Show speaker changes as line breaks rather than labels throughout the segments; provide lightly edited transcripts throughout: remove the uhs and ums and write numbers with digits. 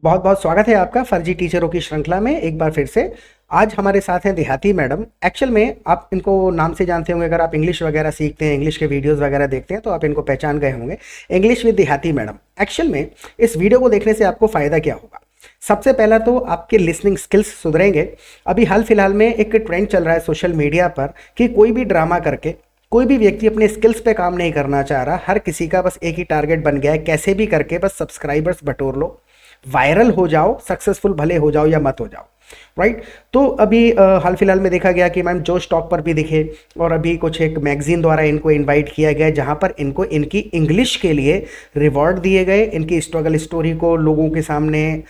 बहुत बहुत स्वागत है आपका फर्जी टीचरों की श्रृंखला में एक बार फिर से। आज हमारे साथ हैं देहाती मैडम। एक्चुअल में आप इनको नाम से जानते होंगे, अगर आप इंग्लिश वगैरह सीखते हैं, इंग्लिश के वीडियोस वगैरह देखते हैं तो आप इनको पहचान गए होंगे। इंग्लिश विद देहाती मैडम। एक्चुअल में इस वीडियो को देखने से आपको फ़ायदा क्या होगा? सबसे पहला तो आपके लिसनिंग स्किल्स सुधरेंगे। अभी हाल फिलहाल में एक ट्रेंड चल रहा है सोशल मीडिया पर कि कोई भी ड्रामा करके कोई भी व्यक्ति अपने स्किल्स पे काम नहीं करना चाह रहा। हर किसी का बस एक ही टारगेट बन गया है, कैसे भी करके बस सब्सक्राइबर्स बटोर लो, वायरल हो जाओ, सक्सेसफुल भले हो जाओ या मत हो जाओ। राइट। तो अभी हाल फिलहाल में देखा गया कि मैम जोश टॉक पर भी दिखे, और अभी कुछ एक मैगजीन द्वारा इनको इनवाइट किया गया जहां पर इनको इनकी इंग्लिश के लिए रिवॉर्ड दिए गए, इनकी स्ट्रगल स्टोरी को लोगों के सामने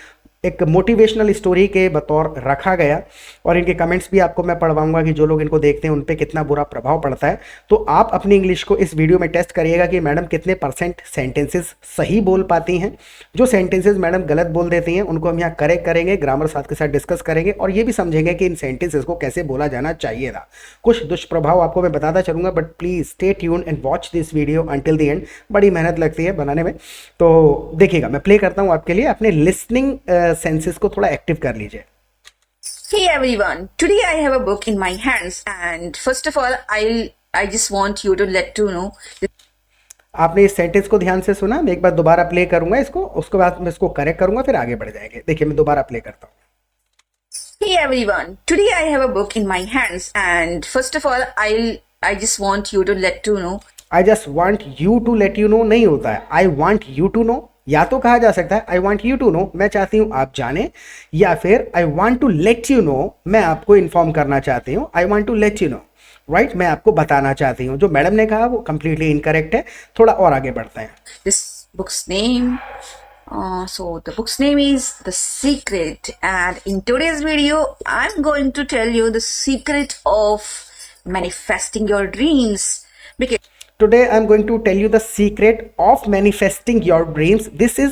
एक मोटिवेशनल स्टोरी के बतौर रखा गया। और इनके कमेंट्स भी आपको मैं पढ़वाऊंगा कि जो लोग इनको देखते हैं उन पे कितना बुरा प्रभाव पड़ता है। तो आप अपनी इंग्लिश को इस वीडियो में टेस्ट करिएगा कि मैडम कितने परसेंट सेंटेंसेस सही बोल पाती हैं। जो सेंटेंसेस मैडम गलत बोल देती हैं उनको हम यहाँ करेक्ट करेंगे, ग्रामर साथ के साथ डिस्कस करेंगे और ये भी समझेंगे कि इन सेंटेंसेस को कैसे बोला जाना चाहिए था। कुछ दुष्प्रभाव आपको मैं बताता चलूंगा, but please stay tune and watch this video until the end. बड़ी मेहनत लगती है बनाने में, तो देखिएगा। मैं प्ले करता हूँ आपके लिए। अपने लिसनिंग सेंसेस को थोड़ा एक्टिव कर लीजिए।
Hey everyone, today I have a book in my hands and first of all I just want you to let to know
आपने इस सेंटेंस को ध्यान से सुना। मैं एक बार दोबारा प्ले करूंगा इसको, उसके बाद मैं इसको करेक्ट करूंगा, फिर आगे बढ़ जाएंगे। देखिए मैं दोबारा प्ले करता हूँ।
Hey everyone, today I have a book in my hands and first of all I just want you to let to know
I just want you to let you know नहीं होता है, I want you to know. या तो कहा जा सकता है I want you to know, मैं चाहती हूँ आप जाने, या फिर I want to let you know, मैं आपको इन्फॉर्म करना चाहती हूँ। I want to let you know, right, मैं आपको बताना चाहती हूँ। जो मैडम ने कहा वो कंप्लीटली इनकरेक्ट है। थोड़ा और आगे बढ़ते हैं।
this book's name. So the book's name is The Secret and in today's video I'm going to tell you the secret of manifesting your dreams because
today I am going to tell you the secret of manifesting your dreams. This is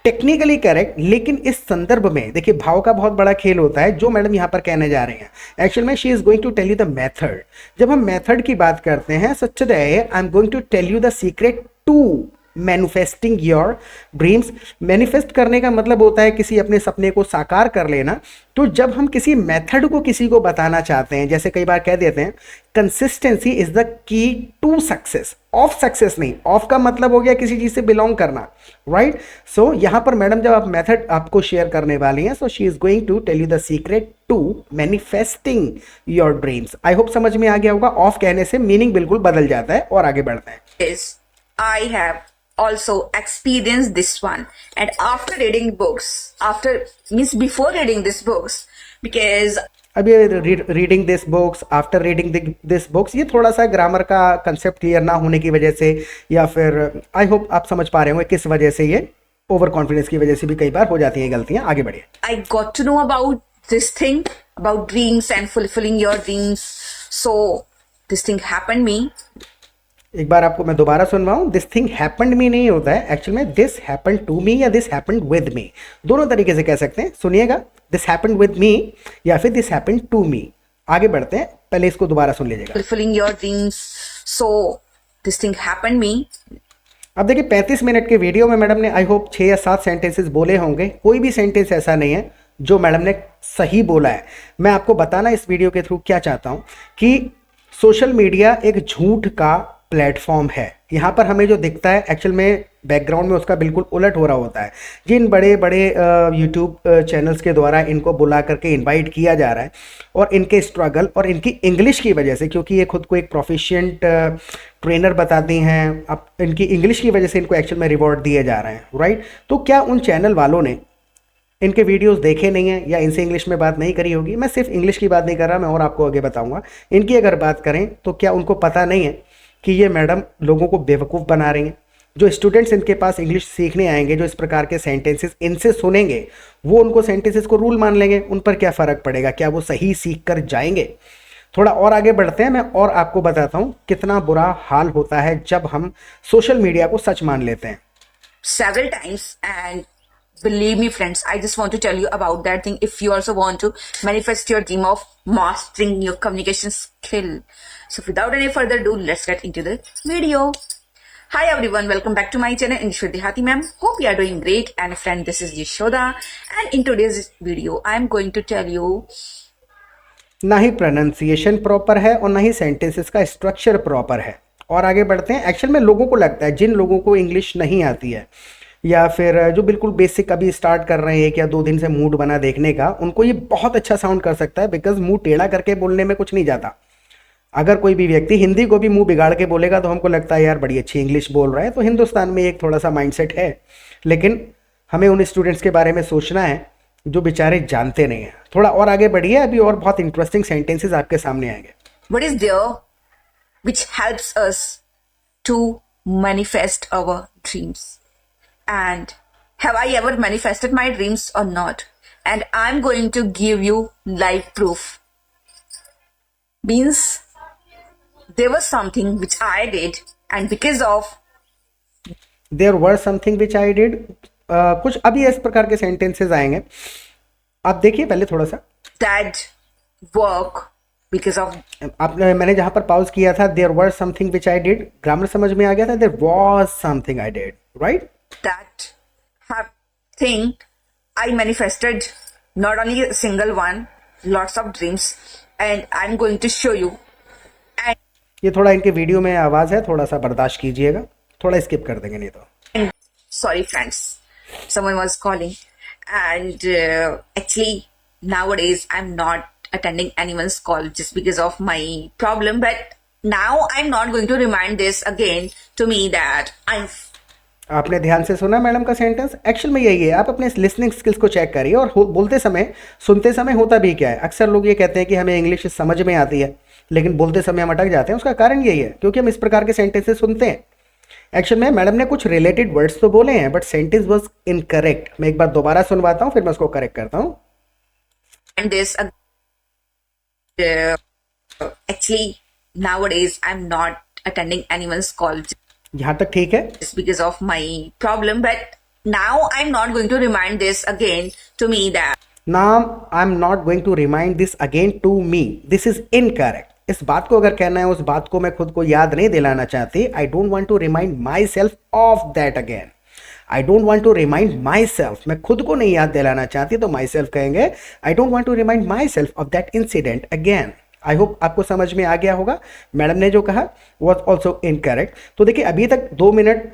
technically correct, लेकिन इस संदर्भ में देखिए भाव का बहुत बड़ा खेल होता है जो मैडम यहाँ पर कहने जा रहे हैं। एक्चुअल में she is going to tell you the method. जब हम मेथड की बात करते हैं, so today I am going to tell you the secret to manifesting your dreams. Manifest करने का मतलब होता है किसी अपने सपने को साकार कर लेना। तो जब हम किसी मेथड को किसी को बताना चाहते हैं, जैसे कई बार कह देते हैं consistency is the key to success. Of success नहीं, ऑफ का मतलब हो गया किसी चीज से बिलोंग करना, राइट। सो यहां पर मैडम जब आप मेथड आपको शेयर करने वाली हैं, so she is going to tell you the secret to manifesting your dreams. I hope समझ में आ गया होगा। ऑफ कहने से मीनिंग बिल्कुल बदल जाता है। और आगे बढ़ते हैं।
is I have also experienced this one and after reading books after means before reading these books because
अभी reading this books, after reading this books, ये थोड़ा सा ग्रामर का कंसेप्ट क्लियर ना होने की वजह से, या फिर आई होप आप समझ पा रहे होंगे किस वजह से। ये ओवर कॉन्फिडेंस की वजह से भी कई बार हो जाती हैं गलतियां। आगे बढ़िए।
I got to know about this thing about dreams and fulfilling your dreams so this thing happened me
एक बार आपको मैं दोबारा सुनवाऊं। दिस थिंग हैपेंड मी नहीं होता है, एक्चुअल में दिस हैपेंड टू मी या दिस हैपेंड विद मी, दोनों तरीके से कह सकते हैं। सुनिएगा, दिस हैपेंड विद मी या फिर दिस हैपेंड टू मी। आगे बढ़ते हैं, पहले इसको दोबारा सुन लीजिएगा।
fulfilling your dreams so this thing happened me
अब देखिए 35 मिनट के वीडियो में मैडम ने आई होप 6 या 7 सेंटेंसेस बोले होंगे। कोई भी सेंटेंस ऐसा नहीं है जो मैडम ने सही बोला है। मैं आपको बताना इस वीडियो के थ्रू क्या चाहता हूं कि सोशल मीडिया एक झूठ का प्लेटफॉर्म है। यहाँ पर हमें जो दिखता है एक्चुअल में बैकग्राउंड में उसका बिल्कुल उलट हो रहा होता है। जिन बड़े बड़े यूट्यूब चैनल्स के द्वारा इनको बुला करके इनवाइट किया जा रहा है, और इनके स्ट्रगल और इनकी इंग्लिश की वजह से, क्योंकि ये खुद को एक प्रोफिशिएंट ट्रेनर बताती हैं, अब इनकी इंग्लिश की वजह से इनको एक्चुअल में रिवॉर्ड दिए जा रहे हैं, राइट। तो क्या उन चैनल वालों ने इनके वीडियोस देखे नहीं हैं या इनसे इंग्लिश में बात नहीं करी होगी? मैं सिर्फ इंग्लिश की बात नहीं कर रहा, मैं और आपको आगे बताऊंगा। इनकी अगर बात करें तो क्या उनको पता नहीं है कि ये मैडम लोगों को बेवकूफ़ बना रही हैं? जो स्टूडेंट्स इनके पास इंग्लिश सीखने आएंगे, जो इस प्रकार के सेंटेंसेस इनसे सुनेंगे, वो उनको सेंटेंसेस को रूल मान लेंगे। उन पर क्या फ़र्क पड़ेगा? क्या वो सही सीख कर जाएंगे? थोड़ा और आगे बढ़ते हैं, मैं और आपको बताता हूँ कितना बुरा हाल होता है जब हम सोशल मीडिया को सच मान लेते हैं।
several times and believe me friends I just want to tell you about that thing if you also want to manifest your dream of mastering your communication skill. So without any further ado, let's get into the video. Hi everyone, welcome back to my channel English with Dehati ma'am. Hope you are doing great. And friend, this is Yashoda. And in today's video, I am going to tell you
ना ही pronunciation proper है और ना ही sentences का structure proper है। और आगे बढ़ते हैं। एक्चुअल में लोगों को लगता है, जिन लोगों को इंग्लिश नहीं आती है या फिर जो बिल्कुल बेसिक अभी स्टार्ट कर रहे हैं 1 या 2 दिन से मूड बना देखने का, उनको ये बहुत अच्छा साउंड कर सकता है, बिकॉज मुंह टेढ़ा करके बोलने में कुछ नहीं जाता। अगर कोई भी व्यक्ति हिंदी को भी मुंह बिगाड़ के बोलेगा तो हमको लगता है यार बड़ी अच्छी इंग्लिश बोल रहा है। तो हिंदुस्तान में एक थोड़ा सा माइंडसेट है, लेकिन हमें उन स्टूडेंट्स के बारे में सोचना है जो बेचारे जानते नहीं हैं। थोड़ा और आगे बढ़िए, अभी और बहुत इंटरेस्टिंग सेंटेंसेस आपके सामने आएंगे।
what is there which helps us to manifest our dreams. And have I ever manifested my dreams or not? And I'm going to give you live proof. Means there was something which I did, and because of
there were something which I did, कुछ अभी इस प्रकार के sentences आएंगे, आप देखिए पहले थोड़ा सा।
that work, because of
आपने मैंने जहां पर पॉज किया था, there were something which I did, grammar समझ में आ गया था। There was something I did, right?
that thing, I manifested not only a single one, lots of dreams, and I'm going to show you. And
ये थोड़ा इनके video में आवाज़ है, थोड़ा सा बर्दाश्त कीजिएगा, थोड़ा स्किप कर देंगे नहीं तो।
sorry friends, someone was calling. And actually nowadays I'm not attending anyone's call just because of my problem, but now I'm not going to remind this again to me that I'm
आपने ध्यान से सुना madam का sentence? Actual में यही है, आप अपने लिसनिंग स्किल्स को चेक करिए। और बोलते समय, सुनते समय होता भी क्या है, अक्सर लोग ये कहते हैं कि हमें इंग्लिश समझ में आती है, लेकिन बोलते समय हम अटक जाते हैं। उसका कारण यही है क्योंकि हम इस प्रकार के सेंटेंसेस सुनते हैं। एक्चुअल में मैडम ने कुछ रिलेटेड वर्ड्स तो बोले हैं, बट सेंटेंस वाज इनकरेक्ट। मैं एक बार दोबारा सुनवाता हूँ, फिर मैं उसको करेक्ट करता हूँ।
and this actually nowadays I'm not attending anyone's call
यहाँ तक ठीक है?
just because of my problem, but now I'm not going to remind this again to me that
नाम I am not going to remind this again to me, this is incorrect. इस बात को अगर कहना है, उस बात को मैं खुद को याद नहीं दिलाना चाहती। I don't want to remind myself of that again. I don't want to remind myself, मैं खुद को नहीं याद दिलाना चाहती, तो माई सेल्फ कहेंगे I don't want to remind myself of that incident again. I hope आपको समझ में आ गया होगा। मैडम ने जो कहा वॉज ऑल्सो इनकरेक्ट। तो देखिए अभी तक 2 मिनट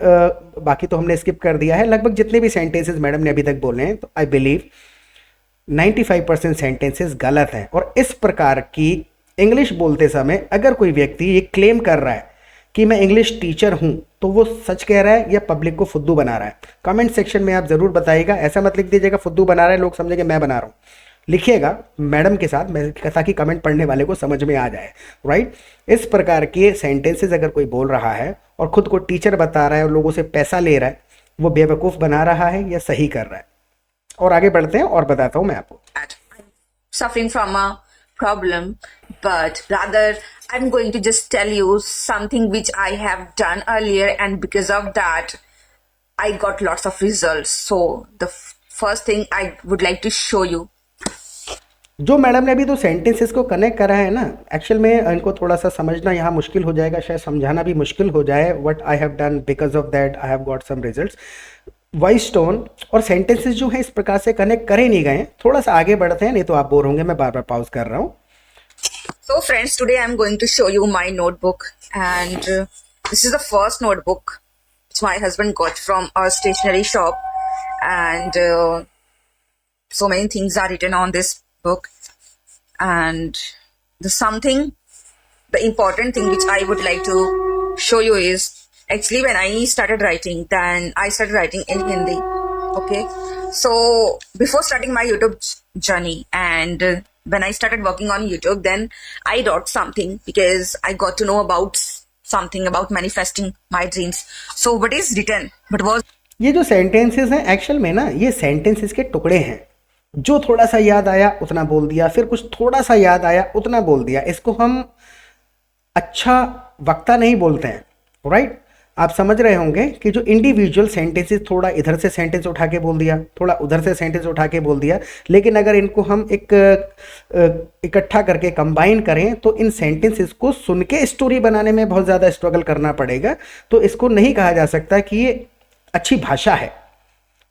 बाकी तो हमने स्किप कर दिया है। लगभग जितने भी सेंटेंसेस मैडम ने अभी तक बोले हैं, तो आई बिलीव 95% सेंटेंसेस गलत हैं। और इस प्रकार की इंग्लिश बोलते समय अगर कोई व्यक्ति ये क्लेम कर रहा है कि मैं इंग्लिश टीचर हूं, तो वो सच कह रहा है या पब्लिक को फुद्दू बना रहा है? कमेंट सेक्शन में आप ज़रूर बताइएगा। ऐसा मत लिख दीजिएगा फुद्दू बना रहा है, लोग समझेंगे मैं बना रहा हूँ। लिखिएगा मैडम के साथ, मैं ताकि कमेंट पढ़ने वाले को समझ में आ जाए, राइट? इस प्रकार के सेंटेंसेस अगर कोई बोल रहा है और खुद को टीचर बता रहा है और लोगों से पैसा ले रहा है, वो बेवकूफ़ बना रहा है या सही कर रहा है? और आगे बढ़ते हैं और बताता हूँ मैं आपको।
I'm suffering from a problem, but rather I'm going to just tell you something which I have done earlier, and because of that I got lots of results. So the first thing I would like to show you.
जो madam ने अभी तो sentences को connect करा है ना, actual में इनको थोड़ा सा समझना यहाँ मुश्किल हो जाएगा, शायद समझाना भी मुश्किल हो जाए। What I have done, because of that I have got some results. Voice tone और सेंटेंसेस जो है इस प्रकार से कनेक्ट करे नहीं गए। थोड़ा सा आगे बढ़ते हैं, नहीं तो आप बोर होंगे, मैं बार बार पॉज कर रहा हूँ।
So friends, today I'm going to show you my notebook, and this is the first notebook which my husband got from a stationery shop, and so many things are written on this book. And the important thing which I would like to show you is, actually when I started writing, then I started writing in Hindi. Okay, so before starting my YouTube journey, and when I started working on YouTube, then I wrote something because I got to know about something about manifesting my dreams. So what is written, but was
ये जो sentences हैं actual में ना, ये sentences के टुकड़े हैं। जो थोड़ा सा याद आया उतना बोल दिया, फिर कुछ थोड़ा सा याद आया उतना बोल दिया। इसको हम अच्छा वक्ता नहीं बोलते हैं, राइट? आप समझ रहे होंगे कि जो इंडिविजुअल सेंटेंसेस, थोड़ा इधर से सेंटेंस उठा के बोल दिया, थोड़ा उधर से सेंटेंस उठा के बोल दिया, लेकिन अगर इनको हम एक इकट्ठा करके कंबाइन करें तो इन सेंटेंसेस को सुन के स्टोरी बनाने में बहुत ज़्यादा स्ट्रगल करना पड़ेगा। तो इसको नहीं कहा जा सकता कि ये अच्छी भाषा है।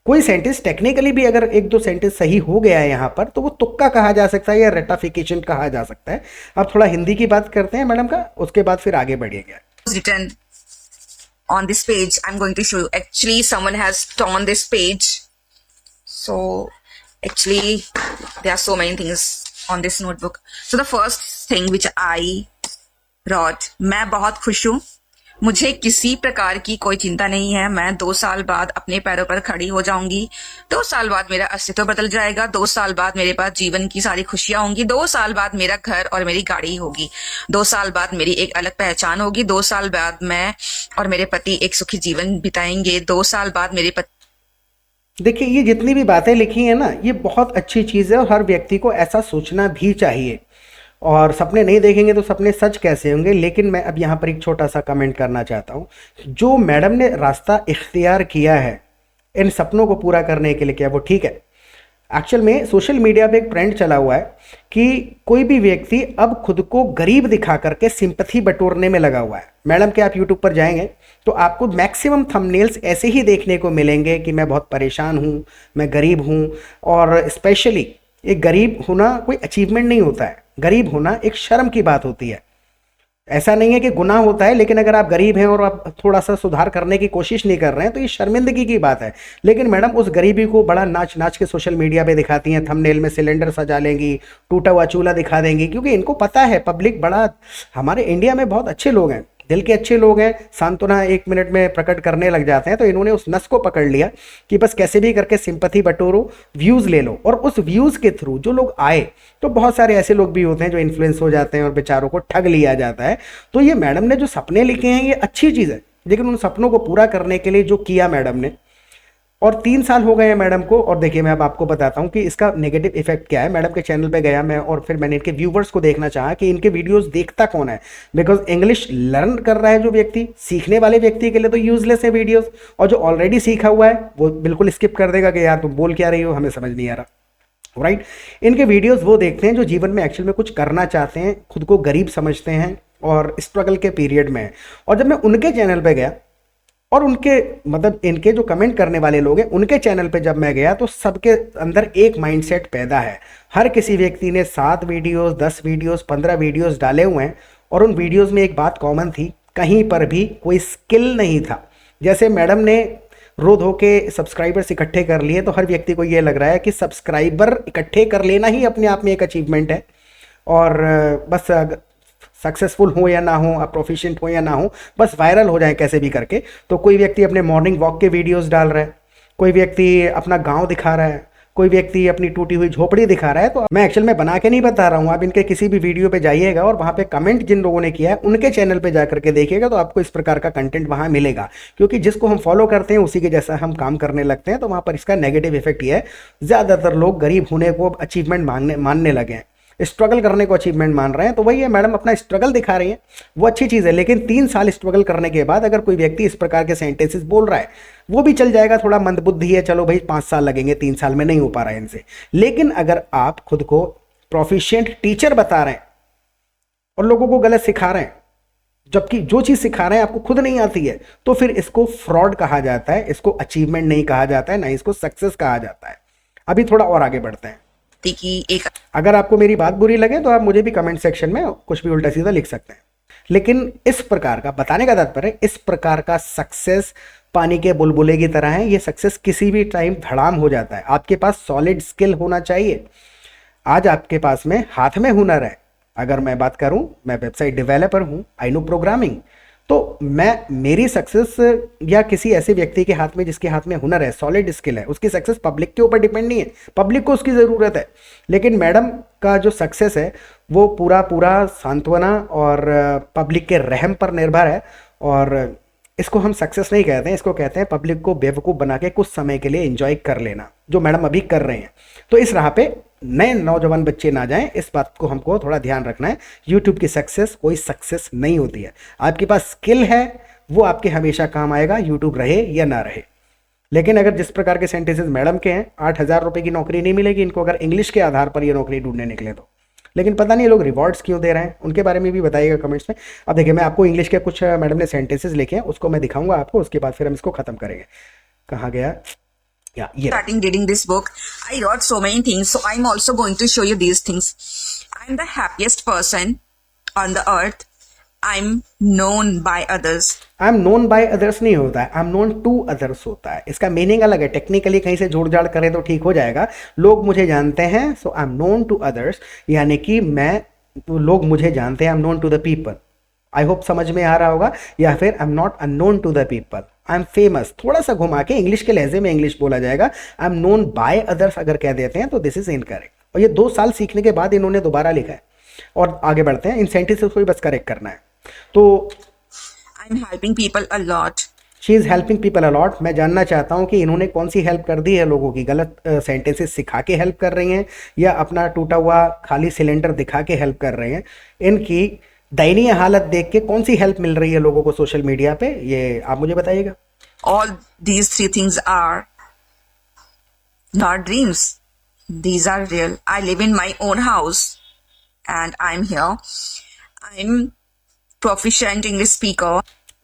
कोई सेंटेंस टेक्निकली भी अगर एक दो सेंटेंस सही हो गया है यहाँ पर तो वो तुक्का कहा जा सकता है या रेटाफिकेशन कहा जा सकता है। अब थोड़ा हिंदी की बात करते हैं मैडम का, उसके बाद फिर आगे बढ़िएगा।
written on this page. I'm going to show you. Actually, someone has torn this page. So, actually, there are so many things on this notebook. So, the first thing which I wrote, मैं बहुत खुश हूँ, मुझे किसी प्रकार की कोई चिंता नहीं है। मैं 2 साल बाद अपने पैरों पर खड़ी हो जाऊंगी। 2 साल बाद मेरा अस्तित्व बदल जाएगा। 2 साल बाद मेरे पास जीवन की सारी खुशियां होंगी। 2 साल बाद मेरा घर और मेरी गाड़ी होगी। 2 साल बाद मेरी एक अलग पहचान होगी। 2 साल बाद मैं और मेरे पति एक सुखी जीवन बिताएंगे। 2 साल बाद मेरे पति।
देखिए, ये जितनी भी बातें लिखी हैं ना, ये बहुत अच्छी चीज़ है और हर व्यक्ति को ऐसा सोचना भी चाहिए। और सपने नहीं देखेंगे तो सपने सच कैसे होंगे। लेकिन मैं अब यहाँ पर एक छोटा सा कमेंट करना चाहता हूँ। जो मैडम ने रास्ता इख्तियार किया है इन सपनों को पूरा करने के लिए, क्या वो ठीक है? एक्चुअल में सोशल मीडिया पे एक ट्रेंड चला हुआ है कि कोई भी व्यक्ति अब खुद को गरीब दिखा करके सिंपैथी बटोरने में लगा हुआ है। मैडम के आप यूट्यूब पर जाएंगे तो आपको मैक्सिमम थंबनेल्स ऐसे ही देखने को मिलेंगे कि मैं बहुत परेशान हूँ, मैं गरीब हूँ। और स्पेशली एक गरीब होना कोई अचीवमेंट नहीं होता है, गरीब होना एक शर्म की बात होती है। ऐसा नहीं है कि गुनाह होता है, लेकिन अगर आप गरीब हैं और आप थोड़ा सा सुधार करने की कोशिश नहीं कर रहे हैं तो ये शर्मिंदगी की बात है। लेकिन मैडम उस गरीबी को बड़ा नाच नाच के सोशल मीडिया पे दिखाती हैं, थंबनेल में सिलेंडर सजा लेंगी, टूटा हुआ चूल्हा दिखा देंगी, क्योंकि इनको पता है पब्लिक बड़ा, हमारे इंडिया में बहुत अच्छे लोग हैं, दिल के अच्छे लोग हैं, सांत्वना 1 मिनट में प्रकट करने लग जाते हैं। तो इन्होंने उस नस को पकड़ लिया कि बस कैसे भी करके सिंपैथी बटोरो, व्यूज़ ले लो। और उस व्यूज़ के थ्रू जो लोग आए, तो बहुत सारे ऐसे लोग भी होते हैं जो इन्फ्लुएंस हो जाते हैं और बेचारों को ठग लिया जाता है। तो ये मैडम ने जो सपने लिखे हैं ये अच्छी चीज़ है, लेकिन उन सपनों को पूरा करने के लिए जो किया मैडम ने, और 3 साल हो गए हैं मैडम को। और देखिए, मैं अब आपको बताता हूँ कि इसका नेगेटिव इफेक्ट क्या है। मैडम के चैनल पे गया मैं और फिर मैंने इनके व्यूवर्स को देखना चाहा कि इनके वीडियोस देखता कौन है। बिकॉज इंग्लिश लर्न कर रहा है जो व्यक्ति, सीखने वाले व्यक्ति के लिए तो यूजलेस है वीडियोस, और जो ऑलरेडी सीखा हुआ है वो बिल्कुल स्किप कर देगा कि यार तुम बोल क्या रही हो, हमें समझ नहीं आ रहा। राइट, इनके वीडियोस वो देखते हैं जो जीवन में एक्चुअल में कुछ करना चाहते हैं, खुद को गरीब समझते हैं और स्ट्रगल के पीरियड में है। और जब मैं उनके चैनल पे गया और उनके मतलब इनके जो कमेंट करने वाले लोग हैं उनके चैनल पे जब मैं गया, तो सबके अंदर एक माइंडसेट पैदा है। हर किसी व्यक्ति ने 7 वीडियोस, 10 वीडियोस, 15 वीडियोस डाले हुए हैं और उन वीडियोस में एक बात कॉमन थी, कहीं पर भी कोई स्किल नहीं था। जैसे मैडम ने रो धो के सब्सक्राइबर्स इकट्ठे कर लिए, तो हर व्यक्ति को ये लग रहा है कि सब्सक्राइबर इकट्ठे कर लेना ही अपने आप में एक अचीवमेंट है। और बस सक्सेसफुल हो या ना हो, आप प्रोफिशिएंट हो या ना हो, बस वायरल हो जाए कैसे भी करके। तो कोई व्यक्ति अपने मॉर्निंग वॉक के वीडियोस डाल रहा है, कोई व्यक्ति अपना गांव दिखा रहा है, कोई व्यक्ति अपनी टूटी हुई झोपड़ी दिखा रहा है। तो मैं एक्चुअल में बना के नहीं बता रहा हूँ, आप इनके किसी भी वीडियो पे जाइएगा और वहाँ पे कमेंट जिन लोगों ने किया है उनके चैनल पे जा करके देखिएगा, तो आपको इस प्रकार का कंटेंट वहाँ मिलेगा। क्योंकि जिसको हम फॉलो करते हैं उसी के जैसा हम काम करने लगते हैं, तो वहाँ पर इसका नेगेटिव इफेक्ट ये है, ज़्यादातर लोग गरीब होने को अचीवमेंट मानने लगे हैं, स्ट्रगल करने को अचीवमेंट मान रहे हैं। तो वही है, मैडम अपना स्ट्रगल दिखा रही है, वो अच्छी चीज़ है। लेकिन 3 साल स्ट्रगल करने के बाद अगर कोई व्यक्ति इस प्रकार के सेंटेंसेस बोल रहा है, वो भी चल जाएगा, थोड़ा मंदबुद्धि है, चलो भाई 5 साल लगेंगे, 3 साल में नहीं हो पा रहा है इनसे। लेकिन अगर आप खुद को प्रोफिशिएंट टीचर बता रहे हैं और लोगों को गलत सिखा रहे हैं, जबकि जो चीज़ सिखा रहे हैं आपको खुद नहीं आती है, तो फिर इसको फ्रॉड कहा जाता है, इसको अचीवमेंट नहीं कहा जाता है, ना इसको सक्सेस कहा जाता है। अभी थोड़ा और आगे बढ़ते हैं।
की एक
अगर आपको मेरी बात बुरी लगे तो आप मुझे भी कमेंट सेक्शन में कुछ भी उल्टा सीधा लिख सकते हैं। लेकिन इस प्रकार का बताने का तात्पर्य, इस प्रकार का सक्सेस पानी के बुलबुले की तरह है। ये सक्सेस किसी भी टाइम धड़ाम हो जाता है। आपके पास सॉलिड स्किल होना चाहिए। आज आपके पास में हाथ में हुनर है। अगर मैं बात करूं, मैं वेबसाइट डेवलपर हूं, आई नो प्रोग्रामिंग, तो मेरी सक्सेस या किसी ऐसे व्यक्ति के हाथ में जिसके हाथ में हुनर है, सॉलिड स्किल है, उसकी सक्सेस पब्लिक के ऊपर डिपेंड नहीं है, पब्लिक को उसकी ज़रूरत है। लेकिन मैडम का जो सक्सेस है वो पूरा सांत्वना और पब्लिक के रहम पर निर्भर है। और इसको हम सक्सेस नहीं कहते हैं, इसको कहते हैं पब्लिक को बेवकूफ़ बना के कुछ समय के लिए एंजॉय कर लेना, जो मैडम अभी कर रहे हैं। तो इस राह पे नए नौजवान बच्चे ना जाएं, इस बात को हमको थोड़ा ध्यान रखना है। यूट्यूब की सक्सेस कोई सक्सेस नहीं होती है। आपके पास स्किल है वो आपके हमेशा काम आएगा, यूट्यूब रहे या ना रहे। लेकिन अगर जिस प्रकार के सेंटेंसेस मैडम के हैं, 8,000 रुपये की नौकरी नहीं मिलेगी इनको अगर इंग्लिश के आधार पर ये नौकरी ढूंढने निकले तो। लेकिन पता नहीं ये लोग रिवॉर्ड्स क्यों दे रहे हैं, उनके बारे में भी बताइएगा कमेंट्स में। अब देखिए मैं आपको इंग्लिश के कुछ मैडम ने सेंटेंसेस लिखे हैं, उसको मैं दिखाऊंगा आपको, उसके बाद फिर हम इसको खत्म करेंगे। कहाँ गया, या ये
Starting reading this book, I wrote so many things, so I'm also going to show you these things. I'm the happiest person on the earth. I'm known by others.
I am known by others नहीं होता है, I am known to others होता है। इसका meaning अलग है, technically कहीं से जोड़ जाड़ करें तो ठीक हो जाएगा। लोग मुझे जानते हैं, so I am known to others, यानी कि मैं, लोग मुझे जानते हैं, I am known to the people. I hope समझ में आ रहा होगा। या फिर I am not unknown to the people, I am famous, थोड़ा सा घुमा के इंग्लिश के लहजे में इंग्लिश बोला जाएगा। आई एम नोन बाय अदर्स अगर कह देते हैं तो दिस इज इनकरेक्ट। और ये 2 साल सीखने के बाद इन्होंने दोबारा लिखा है। और आगे बढ़ते हैं, इन सेंटेंसेस को भी बस करेक्ट करना है। तो
I'm helping people a lot.
She is helping people a lot. मैं जानना चाहता हूँ कि इन्होंने कौन सी हेल्प कर दी है लोगों की, गलत सेंटेंसेस सिखा के हेल्प कर रही हैं या अपना टूटा हुआ खाली सिलेंडर दिखा के हेल्प कर रहे हैं। इनकी दयनीय हालत देख के कौन सी हेल्प मिल रही है लोगों को सोशल मीडिया पे, ये आप मुझे बताइएगा।
All these 3 things are not dreams. These are real. I live in my own house and I'm here. I'm proficient English speaker.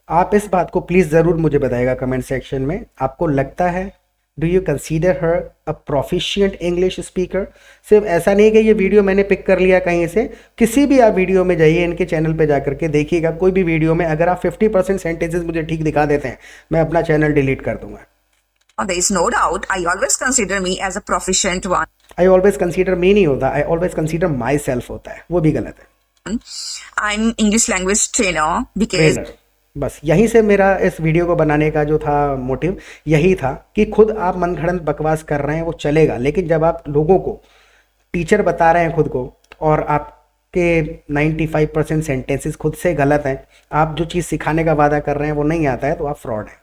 आप इस बात को प्लीज़ ज़रूर मुझे बताइएगा कमेंट सेक्शन में। आपको लगता है, do you consider her a proficient English speaker? सिर्फ ऐसा नहीं कि ये वीडियो मैंने पिक कर लिया कहीं से, किसी भी आप वीडियो में जाइए, इनके चैनल पे जा करके देखिएगा, कोई भी वीडियो में अगर आप 50% सेंटेंसेस मुझे ठीक दिखा देते हैं, मैं अपना चैनल डिलीट कर दूंगा।
There is no doubt. I always consider me as a proficient one.
I always consider मी नहीं होता, I always consider my self होता है, वो भी गलत है।
I'm English language trainer because
trainer. बस यहीं से मेरा इस वीडियो को बनाने का जो था मोटिव यही था कि खुद आप मनगढ़ंत बकवास कर रहे हैं वो चलेगा, लेकिन जब आप लोगों को टीचर बता रहे हैं खुद को और आपके 95% सेंटेंसेस खुद से गलत हैं, आप जो चीज़ सिखाने का वादा कर रहे हैं वो नहीं आता है, तो आप फ्रॉड हैं।